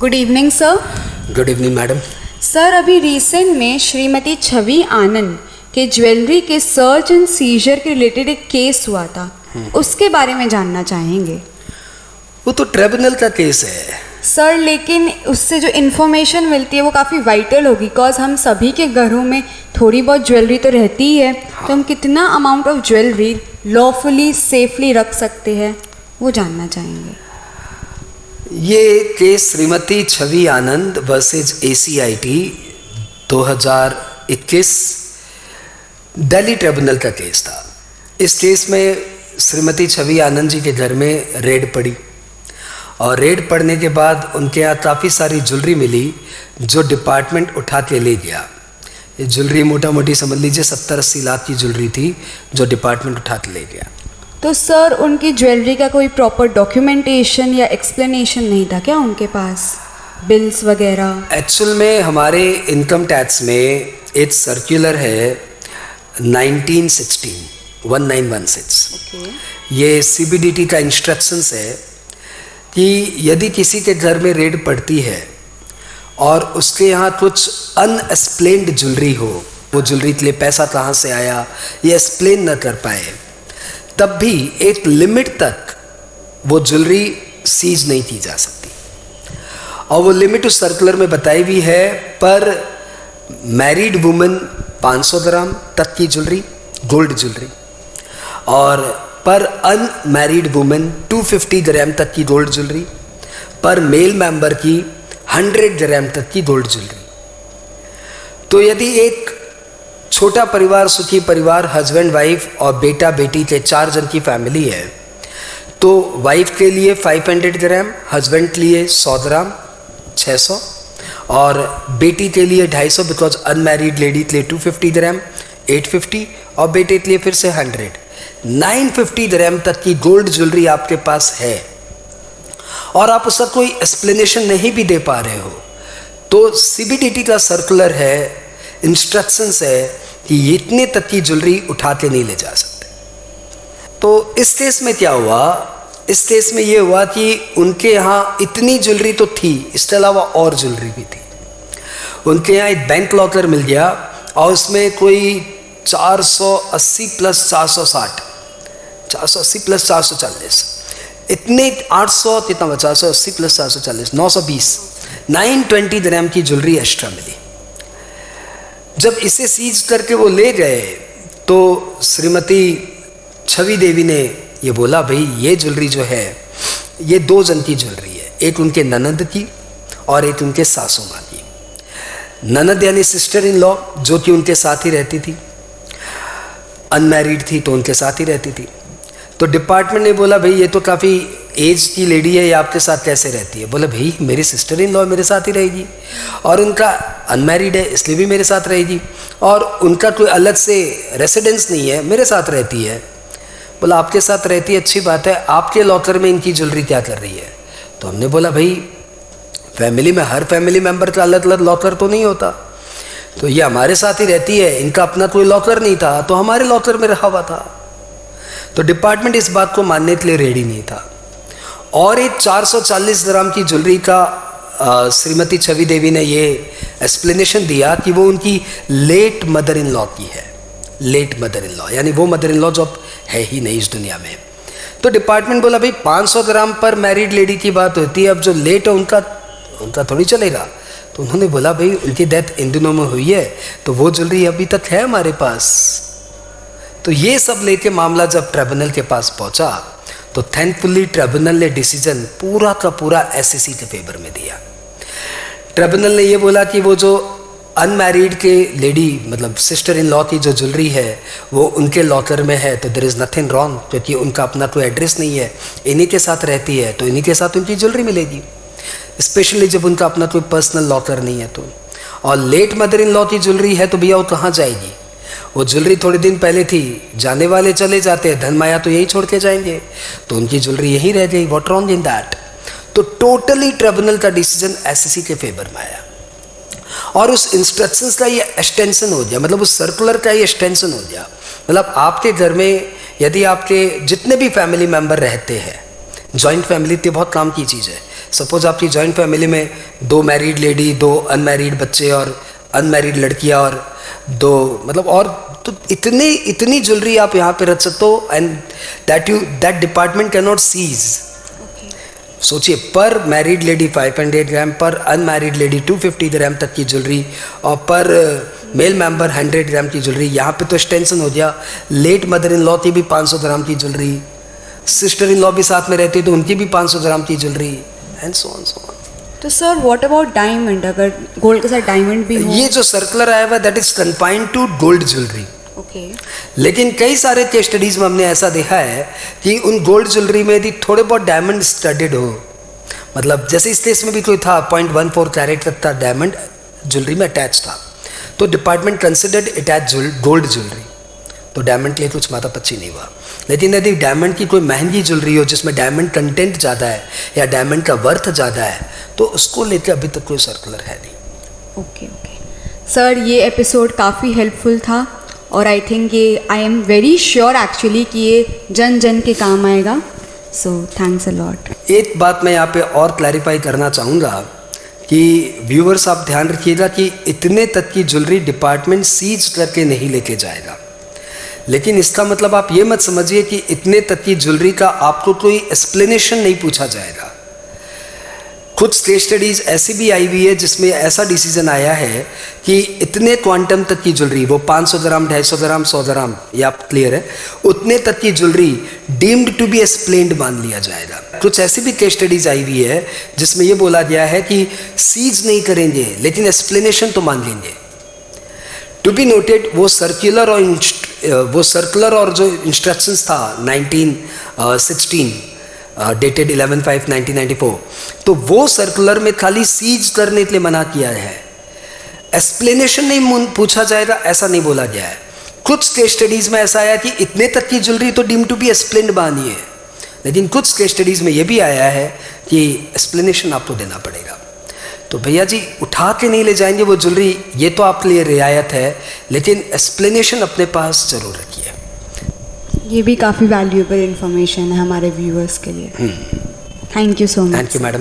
Good evening sir. Good evening madam. Sir, अभी recent में श्रीमती छवि आनंद के ज्वेलरी के सर्च एंड सीजर के रिलेटेड एक केस हुआ था, उसके बारे में जानना चाहेंगे। वो तो ट्रिब्यूनल का केस है सर, लेकिन उससे जो इन्फॉर्मेशन मिलती है वो काफ़ी वाइटल होगी, बिकॉज हम सभी के घरों में थोड़ी बहुत ज्वेलरी तो रहती ही है। तो हम कितना amount of jewellery lawfully safely रख सकते हैं, वो जानना चाहेंगे। ये केस श्रीमती छवि आनंद वर्सेज ACIT 2021 दिल्ली ट्रिब्यूनल का केस था। इस केस में श्रीमती छवि आनंद जी के घर में रेड पड़ी और रेड पड़ने के बाद उनके यहाँ काफ़ी सारी ज्वेलरी मिली जो डिपार्टमेंट उठा के ले गया। ये ज्वेलरी मोटा मोटी समझ लीजिए 70-80 लाख की ज्वेलरी थी जो डिपार्टमेंट उठा के ले गया। तो सर, उनकी ज्वेलरी का कोई प्रॉपर डॉक्यूमेंटेशन या एक्सप्लेनेशन नहीं था क्या उनके पास, बिल्स वगैरह? एक्चुअल में हमारे इनकम टैक्स में एक सर्कुलर है 1916 ये CBDT का इंस्ट्रक्शंस है कि यदि किसी के घर में रेड पड़ती है और उसके यहाँ कुछ अनएक्सप्लेन्ड ज्वेलरी हो, वो ज्वेलरी के लिए पैसा कहाँ से आया ये एक्सप्लेन न कर पाए, तब भी एक लिमिट तक वो ज्वेलरी सीज नहीं की जा सकती। और वो लिमिट उस सर्कुलर में बताई हुई है, पर मैरिड वुमेन 500 ग्राम तक की ज्वेलरी, गोल्ड ज्वेलरी, और पर अनमैरिड वुमेन 250 ग्राम तक की गोल्ड ज्वेलरी, पर मेल मेंबर की 100 ग्राम तक की गोल्ड ज्वेलरी। तो यदि एक छोटा परिवार, सुखी परिवार, हस्बैंड वाइफ और बेटा बेटी के 4 जन की फैमिली है, तो वाइफ के लिए 500 ग्राम, हस्बैंड के लिए 100 ग्राम 600, और बेटी के लिए 250, बिकॉज अनमैरिड लेडी के लिए 250 ग्राम 850, और बेटे के लिए फिर से 950 ग्राम तक की गोल्ड ज्वेलरी आपके पास है और आप उसका कोई एक्सप्लेनेशन नहीं भी दे पा रहे हो, तो CBDT का सर्कुलर है, इंस्ट्रक्शंस है कि इतने तक की ज्वेलरी उठा के नहीं ले जा सकते। तो इस केस में क्या हुआ, इस केस में ये हुआ कि उनके यहाँ इतनी ज्वेलरी तो थी, इसके अलावा और ज्वेलरी भी थी। उनके यहाँ एक बैंक लॉकर मिल गया और उसमें कोई 480 प्लस 460, 480 प्लस 440, इतने 800 कितना बचा, 480 प्लस 440 920, 920 ग्राम की ज्वेलरी एक्स्ट्रा मिली। जब इसे सीज करके वो ले गए तो श्रीमती छवि देवी ने ये बोला, भाई ये ज्वेलरी जो है ये 2 जन की ज्वेलरी है, एक उनके ननद की और एक उनके सासू माँ की। ननद यानी सिस्टर इन लॉ, जो कि उनके साथ ही रहती थी, अनमैरिड थी तो उनके साथ ही रहती थी। तो डिपार्टमेंट ने बोला, भाई ये तो काफ़ी एज की लेडी है, ये आपके साथ कैसे रहती है? बोला, भाई मेरी सिस्टर इन लॉ मेरे साथ ही रहेगी और उनका अनमैरिड है इसलिए भी मेरे साथ रहेगी, और उनका कोई अलग से रेसिडेंस नहीं है, मेरे साथ रहती है। बोला, आपके साथ रहती है अच्छी बात है, आपके लॉकर में इनकी ज्वेलरी क्या कर रही है? तो हमने बोला, भाई फैमिली में हर फैमिली मेम्बर का अलग अलग लॉकर तो नहीं होता, तो ये हमारे साथ ही रहती है, इनका अपना कोई लॉकर नहीं था तो हमारे लॉकर में रहा हुआ था। तो डिपार्टमेंट इस बात को मानने के लिए रेडी नहीं था। और एक 440 ग्राम की ज्वेलरी का श्रीमती छवि देवी ने ये एक्सप्लेनेशन दिया कि वो उनकी लेट मदर इन लॉ की है, लेट मदर इन लॉ, यानी वो मदर इन लॉ जो अब है ही नहीं इस दुनिया में। तो डिपार्टमेंट बोला, भाई 500 ग्राम पर मैरिड लेडी की बात होती है, अब जो लेट है उनका थोड़ी चलेगा। तो उन्होंने बोला, भाई उनकी डेथ इन दिनों में हुई है तो वो ज्वेलरी अभी तक है हमारे पास। तो ये सब लेके मामला जब ट्रिब्यूनल के पास पहुंचा तो थैंकफुली ट्रिब्यूनल ने डिसीजन पूरा का पूरा SCC के फेवर में दिया। ट्रिब्यूनल ने ये बोला कि वो जो अनमैरिड के लेडी, मतलब सिस्टर इन लॉ की जो ज्वेलरी है वो उनके लॉकर में है, तो देयर इज़ नथिंग रॉन्ग, क्योंकि उनका अपना कोई एड्रेस नहीं है, इन्हीं के साथ रहती है तो इन्हीं के साथ उनकी ज्वेलरी मिलेगी, स्पेशली जब उनका अपना कोई पर्सनल लॉकर नहीं है तो। और लेट मदर इन लॉ की ज्वेलरी है तो भैया वो कहाँ जाएगी? वो ज्वेलरी थोड़े दिन पहले थी, जाने वाले चले जाते हैं, धन माया तो यही छोड़ के जाएंगे, तो उनकी ज्वेलरी यहीं रह गई। What wrong in that? तो टोटली ट्रिब्यूनल का डिसीजन SCC के फेवर में आया और उस इंस्ट्रक्शंस का ये एक्सटेंशन हो गया, मतलब उस सर्कुलर का ये एक्सटेंशन हो गया। मतलब आपके घर में यदि आपके जितने भी फैमिली मेम्बर रहते हैं, जॉइंट फैमिली तो बहुत काम की चीज़ है, सपोज आपकी जॉइंट फैमिली में 2 मैरिड लेडी, 2 अनमैरिड बच्चे और अनमैरिड लड़कियां और 2 मतलब और तो इतनी ज्वेलरी आप यहाँ पे रख सकते हो and that department can not seize. सोचिए, पर मैरिड लेडी 500 ग्राम, पर अनमैरिड लेडी 250 ग्राम तक की ज्वेलरी और पर मेल मेंबर 100 ग्राम की ज्वेलरी। यहाँ पे तो एक्सटेंशन हो गया, लेट मदर इन लॉ की भी 500 ग्राम की ज्वेलरी, सिस्टर इन लॉ भी साथ में रहती है तो उनकी भी 500 ग्राम की jewellery and so on so on. तो सर व्हाट अबाउट डायमंड, अगर गोल्ड के साथ डायमंड भी हो? ये जो सर्कुलर आया हुआ that is confined to gold jewellery. Okay. लेकिन कई सारे केस स्टडीज में हमने ऐसा देखा है कि उन गोल्ड ज्वेलरी में यदि थोड़े बहुत डायमंड स्टडेड हो, मतलब जैसे इस केस में भी कोई था 0.14 कैरेट तक था डायमंड ज्वेलरी में अटैच था, तो department considered it as gold jewellery, तो डायमंड के लिए कुछ माथा पच्ची नहीं हुआ। लेकिन यदि डायमंड की कोई महंगी ज्वेलरी हो जिसमें डायमंड कंटेंट ज़्यादा है या डायमंड का वर्थ ज़्यादा है, तो उसको लेकर अभी तक कोई सर्कुलर है नहीं। ओके ओके सर, ये एपिसोड काफ़ी हेल्पफुल था और आई थिंक ये I am very sure actually कि ये जन जन के काम आएगा। So thanks a lot. एक बात मैं यहाँ पे और क्लैरिफाई करना चाहूँगा कि व्यूअर्स आप ध्यान रखिएगा कि इतने तक की ज्वेलरी डिपार्टमेंट सीज करके नहीं लेके जाएगा, लेकिन इसका मतलब आप ये मत समझिए कि इतने तक की ज्वेलरी का आपको कोई एक्सप्लेनेशन नहीं पूछा जाएगा। कुछ केस स्टडीज ऐसी भी आई हुई है जिसमें ऐसा डिसीजन आया है कि इतने क्वांटम तक की ज्वेलरी, वो 500 ग्राम, 250 ग्राम, 100 ग्राम, ये आप क्लियर है, उतने तक की jewellery deemed to be explained मान लिया जाएगा। कुछ ऐसी भी केस स्टडीज आई हुई है जिसमें ये बोला गया है कि सीज नहीं करेंगे लेकिन एक्सप्लेनेशन तो मान लेंगे। टू बी नोटेड, वो सर्कुलर और जो इंस्ट्रक्शंस था 1916 डेटेड 11/5/1994, तो वो सर्कुलर में खाली सीज करने के लिए मना किया है, एक्सप्लेनेशन नहीं पूछा जाएगा ऐसा नहीं बोला गया है। कुछ केस स्टडीज में ऐसा आया कि इतने तक की ज्वेलरी तो डीम टू बी एक्सप्लेन्ड मानी है, लेकिन कुछ केस स्टडीज में ये भी आया है कि एक्सप्लेनेशन आपको देना पड़ेगा। तो भैया जी, उठा के नहीं ले जाएंगे वो ज्वेलरी, ये तो आपके लिए रियायत है, लेकिन एक्सप्लेनेशन अपने पास जरूर रखिए। ये भी काफ़ी वैल्यूएबल इंफॉर्मेशन है हमारे व्यूअर्स के लिए। Thank you so much. Thank you madam.